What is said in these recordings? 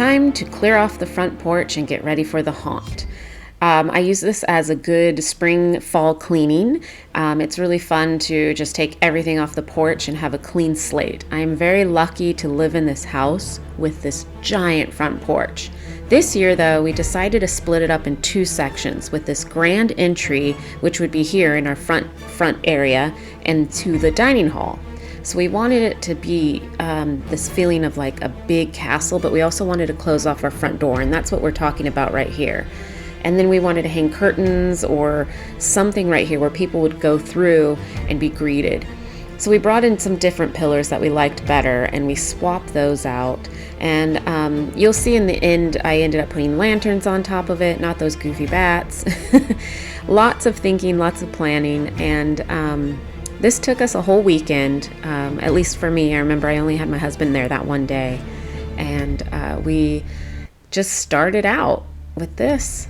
time to clear off the front porch and get ready for the haunt. I use this as a good spring fall cleaning. It's really fun to just take everything off the porch and have a clean slate. I am very lucky to live in this house with this giant front porch. This year though, we decided to split it up in two sections, with this grand entry, which would be here in our front area, and to the dining hall. So we wanted it to be this feeling of like a big castle, but we also wanted to close off our front door, and that's what we're talking about right here. And then we wanted to hang curtains or something right here where people would go through and be greeted. So we brought in some different pillars that we liked better, and we swapped those out. And you'll see in the end, I ended up putting lanterns on top of it, not those goofy bats. Lots of thinking, lots of planning, and this took us a whole weekend, at least for me. I remember I only had my husband there that one day, and we just started out with this.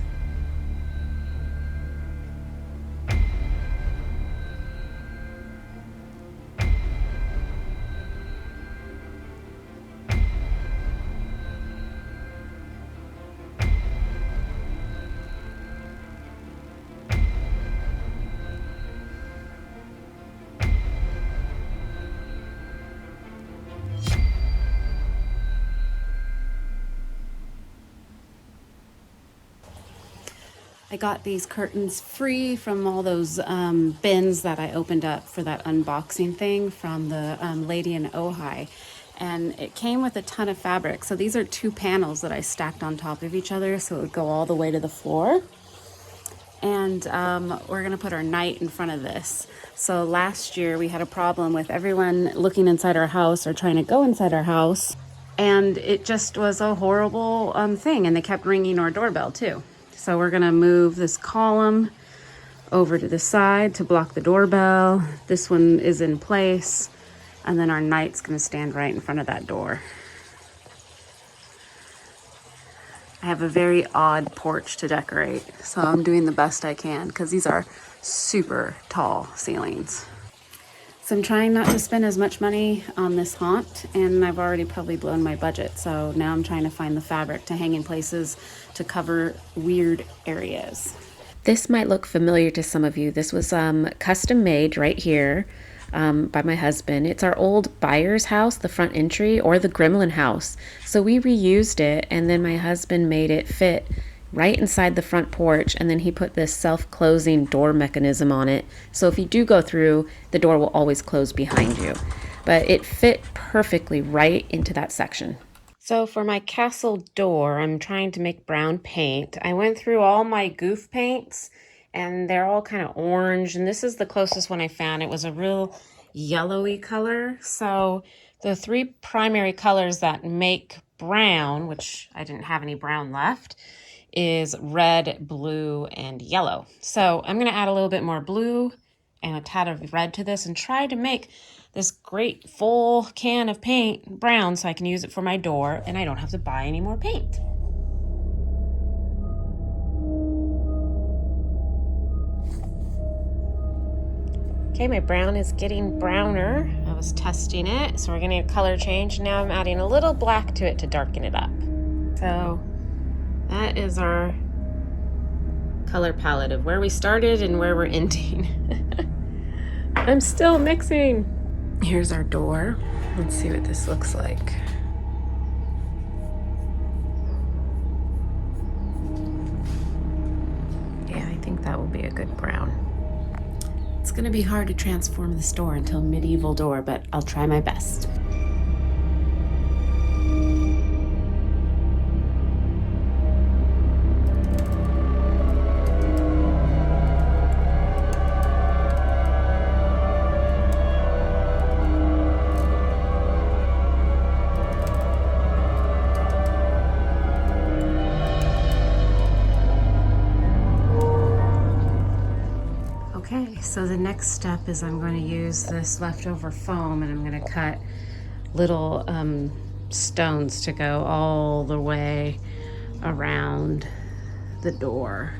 I got these curtains free from all those bins that I opened up for that unboxing thing from the lady in Ojai. And it came with a ton of fabric. So these are two panels that I stacked on top of each other so it would go all the way to the floor. And we're gonna put our night in front of this. So last year we had a problem with everyone looking inside our house or trying to go inside our house. And it just was a horrible thing. And they kept ringing our doorbell too. So we're gonna move this column over to the side to block the doorbell. This one is in place, and then our night's gonna stand right in front of that door. I have a very odd porch to decorate, so I'm doing the best I can because these are super tall ceilings. So I'm trying not to spend as much money on this haunt, and I've already probably blown my budget. So now I'm trying to find the fabric to hang in places to cover weird areas. This might look familiar to some of you. This was custom made right here by my husband. It's our old buyer's house, the front entry, or the Gremlin house. So we reused it, and then my husband made it fit right inside the front porch, and then he put this self-closing door mechanism on it. So if you do go through, the door will always close behind you. But it fit perfectly right into that section. So for my castle door, I'm trying to make brown paint. I went through all my goof paints, and they're all kind of orange, and this is the closest one I found. It was a real yellowy color. So the three primary colors that make brown, which I didn't have any brown left, is red, blue, and yellow. So I'm gonna add a little bit more blue and a tad of red to this and try to make this great full can of paint brown so I can use it for my door and I don't have to buy any more paint. Okay, my brown is getting browner. I was testing it, so we're gonna need a color change. Now I'm adding a little black to it to darken it up. So that is our color palette of where we started and where we're ending. I'm still mixing. Here's our door. Let's see what this looks like. Yeah, I think that will be a good brown. It's gonna be hard to transform this door into a medieval door, but I'll try my best. Okay, so the next step is I'm going to use this leftover foam and I'm going to cut little stones to go all the way around the door.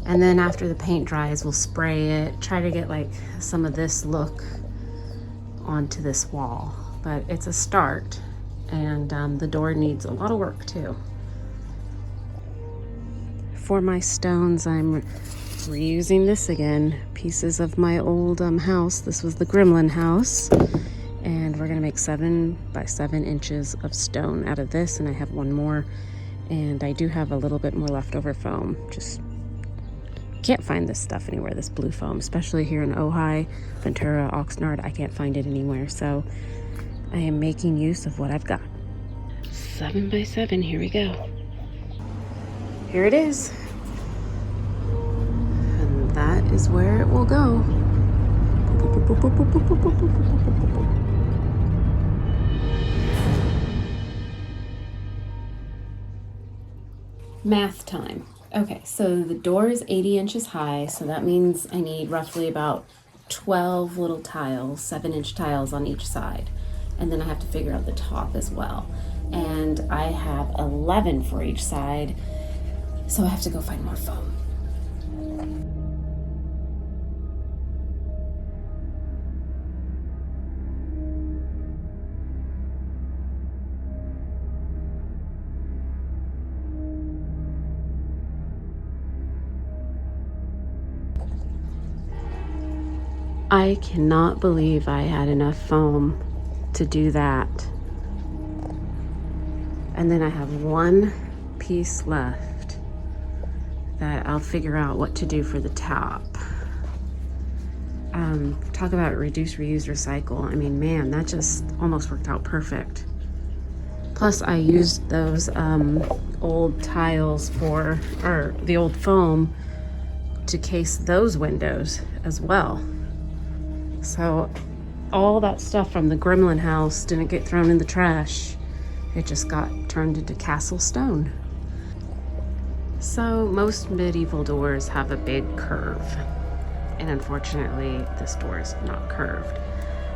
And then after the paint dries, we'll spray it, try to get like some of this look onto this wall. But it's a start. And the door needs a lot of work too. For my stones, I'm reusing this again. Pieces of my old house. This was the Gremlin house. And we're gonna make 7 by 7 inches of stone out of this, and I have one more. And I do have a little bit more leftover foam. Just can't find this stuff anywhere, this blue foam, especially here in Ojai, Ventura, Oxnard. I can't find it anywhere, so I am making use of what I've got. 7 by 7, here we go. Here it is. And that is where it will go. Math time. Okay, so the door is 80 inches high, so that means I need roughly about 12 little tiles, 7-inch tiles on each side. And then I have to figure out the top as well. And I have 11 for each side, so I have to go find more foam. I cannot believe I had enough foam to do that. And then I have one piece left that I'll figure out what to do for the top. Talk about reduce, reuse, recycle. I mean, man, that just almost worked out perfect. Plus I used those old tiles or the old foam to case those windows as well. So all that stuff from the Gremlin house didn't get thrown in the trash. It just got turned into castle stone. So most medieval doors have a big curve. And unfortunately, this door is not curved.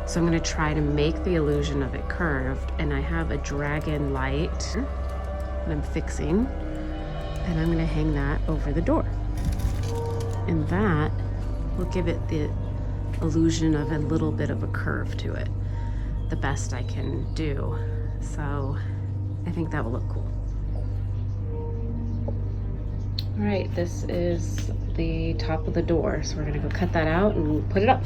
So I'm gonna try to make the illusion of it curved. And I have a dragon light that I'm fixing. And I'm gonna hang that over the door. And that will give it the illusion of a little bit of a curve to it, the best I can do. So I think that will look cool. All right, this is the top of the door, so we're gonna go cut that out and put it up.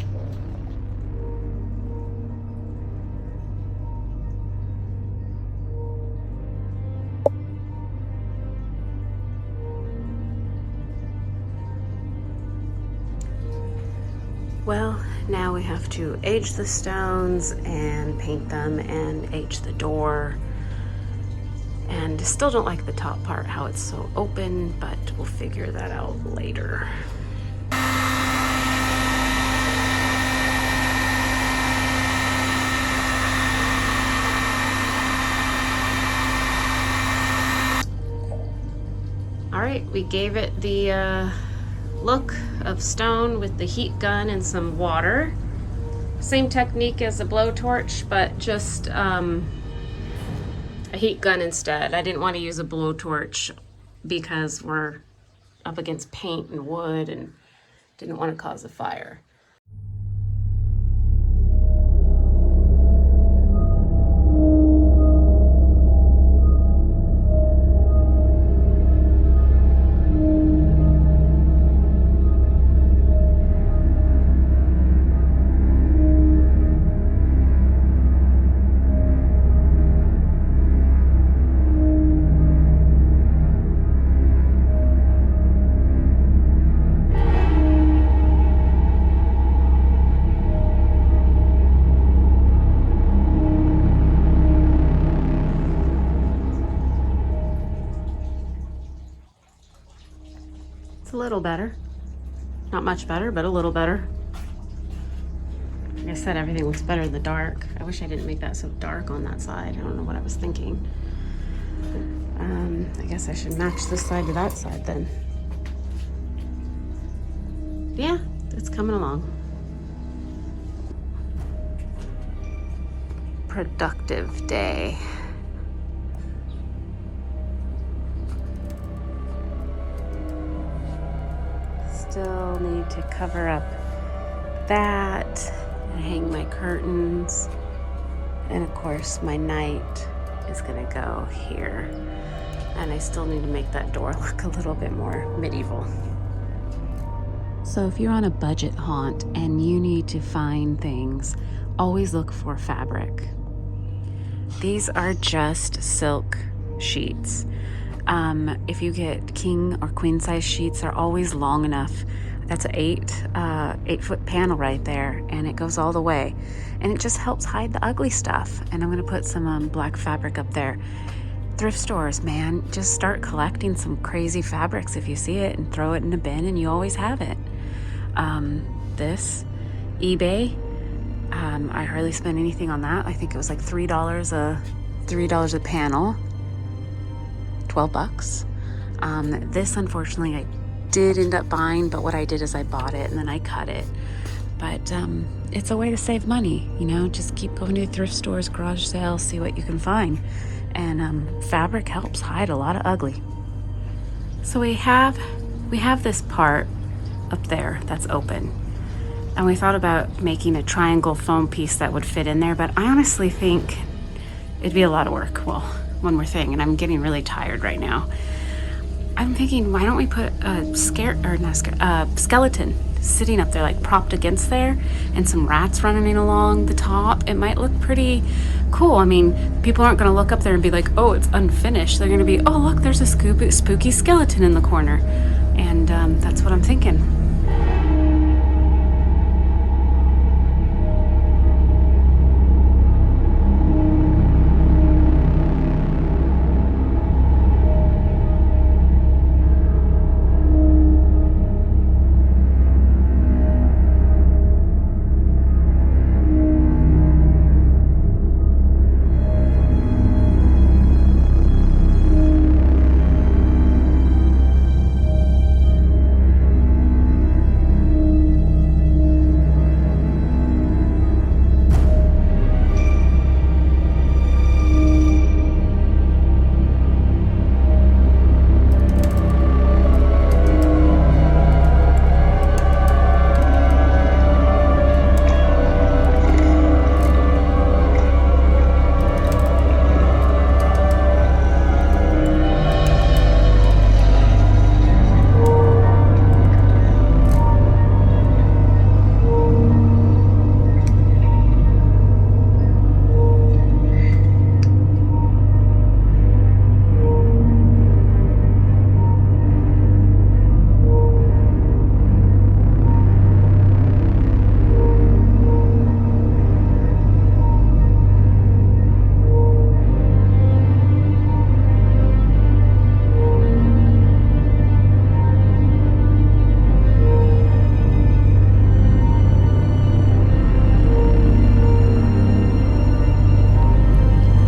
Well, now we have to age the stones and paint them and age the door. And still don't like the top part, how it's so open, but we'll figure that out later. All right, we gave it the look of stone with the heat gun and some water. Same technique as a blowtorch, but just a heat gun instead. I didn't want to use a blowtorch because we're up against paint and wood and didn't want to cause a fire. It's a little better. Not much better, but a little better. Like I said, everything looks better in the dark. I wish I didn't make that so dark on that side. I don't know what I was thinking. I guess I should match this side to that side then. Yeah, it's coming along. Productive day. Still need to cover up that and hang my curtains and of course my night is gonna go here. And I still need to make that door look a little bit more medieval. So if you're on a budget haunt and you need to find things, always look for fabric. These are just silk sheets. If you get king or queen size sheets, they're always long enough. That's an 8-foot panel right there, and it goes all the way. And it just helps hide the ugly stuff. And I'm gonna put some black fabric up there. Thrift stores, man, just start collecting some crazy fabrics if you see it and throw it in a bin and you always have it. This, eBay, I hardly spent anything on that. I think it was like $3 a panel, 12 bucks. This, unfortunately, I did end up buying, but what I did is I bought it and then I cut it. But it's a way to save money, you know, just keep going to thrift stores, garage sales, see what you can find. And fabric helps hide a lot of ugly. So we have this part up there that's open. And we thought about making a triangle foam piece that would fit in there, but I honestly think it'd be a lot of work. Well, one more thing, and I'm getting really tired right now. I'm thinking, why don't we put a skeleton sitting up there, like propped against there, and some rats running along the top? It might look pretty cool. I mean, people aren't going to look up there and be like, oh, it's unfinished. They're going to be, oh, look, there's a spooky skeleton in the corner. And that's what I'm thinking.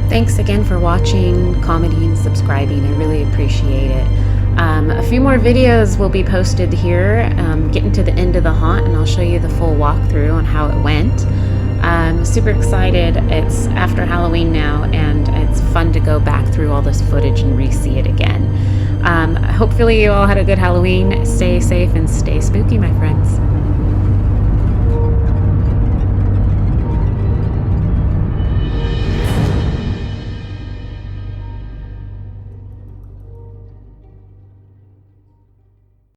Thanks again for watching, commenting, subscribing. I really appreciate it. A few more videos will be posted here, getting to the end of the haunt, and I'll show you the full walkthrough on how it went. I'm super excited. It's after Halloween now, and it's fun to go back through all this footage and re-see it again. Hopefully you all had a good Halloween. Stay safe and stay spooky, my friends.